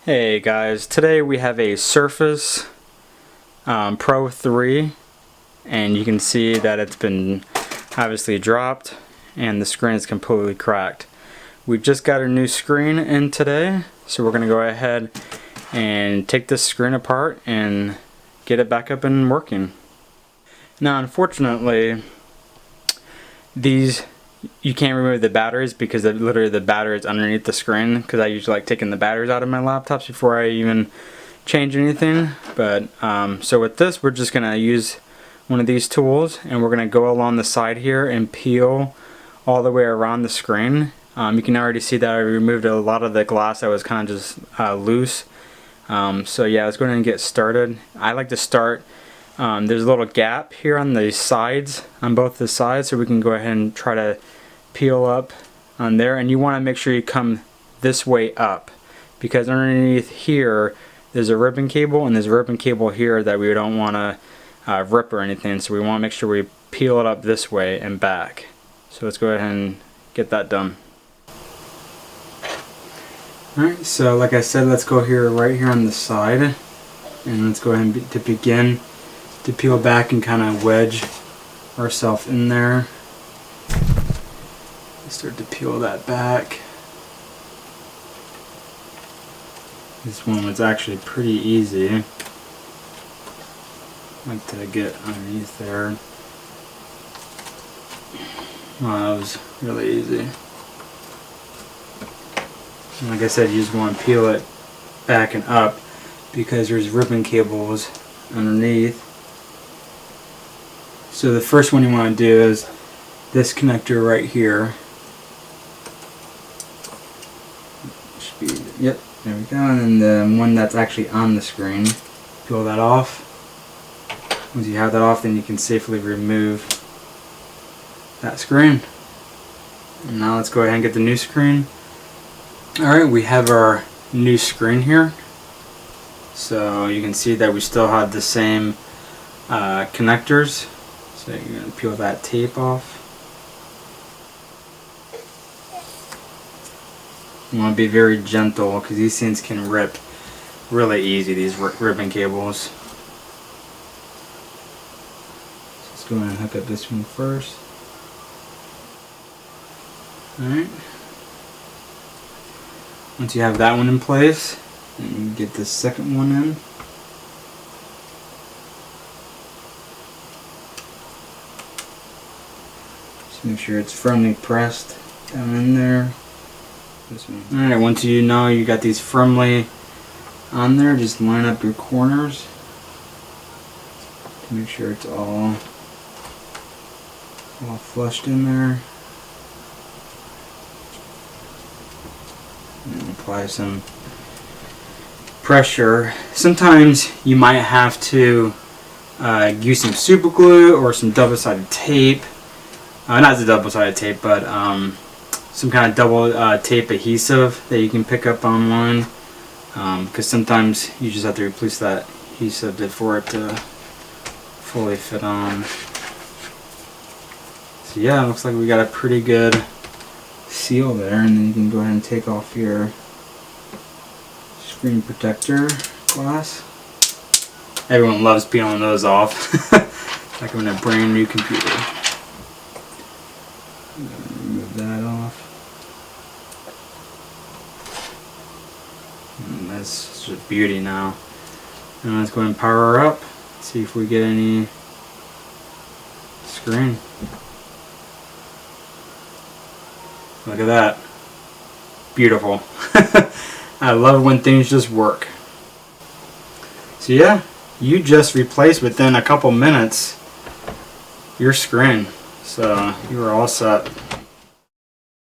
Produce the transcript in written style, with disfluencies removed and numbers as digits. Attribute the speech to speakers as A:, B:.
A: Hey guys, today we have a Surface Pro 3 and you can see that it's been obviously dropped and the screen is completely cracked. We just got a new screen in today, so we're going to go ahead and take this screen apart and get it back up and working. Now unfortunately you can't remove the batteries because literally the battery is underneath the screen, because I usually like taking the batteries out of my laptops before I even change anything. But so with this, we're just gonna use one of these tools and we're gonna go along the side here and peel all the way around the screen. You can already see that I removed a lot of the glass that was kind of just loose. So yeah, let's go ahead and get started. I like to start, there's a little gap here on the sides, on both the sides, so we can go ahead and try to peel up on there. And you want to make sure you come this way up, because underneath here there's a ribbon cable, and there's a ribbon cable here that we don't want to rip or anything, so we want to make sure we peel it up this way and back. So let's go ahead and get that done. Alright, so like I said, let's go here right here on the side, and let's go ahead and begin to peel back and kind of wedge ourselves in there. Start to peel that back. This one was actually pretty easy. I like to get underneath there. Oh, that was really easy. And like I said, you just want to peel it back and up because there's ribbon cables underneath. So the first one you want to do is this connector right here. Yep, there we go. And then the one that's actually on the screen, peel that off. Once you have that off, then you can safely remove that screen. And now let's go ahead and get the new screen. Alright, we have our new screen here. So you can see that we still have the same connectors. So you're going to peel that tape off. You want to be very gentle because these things can rip really easy, these ribbon cables. So let's go ahead and hook up this one first. Alright. Once you have that one in place, then you get the second one in. Just make sure it's firmly pressed down in there. Alright, once you know you got these firmly on there, just line up your corners to make sure it's all flushed in there. And apply some pressure. Sometimes you might have to use some super glue or some double-sided tape. Not the double-sided tape, but some kind of double tape adhesive that you can pick up online, because sometimes you just have to replace that adhesive for it to fully fit on. So yeah, it looks like we got a pretty good seal there, and then you can go ahead and take off your screen protector glass. Everyone loves peeling those off. Like on a brand new computer. Remove that off. And that's just beauty now. And let's go ahead and power her up. See if we get any screen. Look at that. Beautiful. I love when things just work. So yeah, you just replaced within a couple minutes your screen. So you are all set.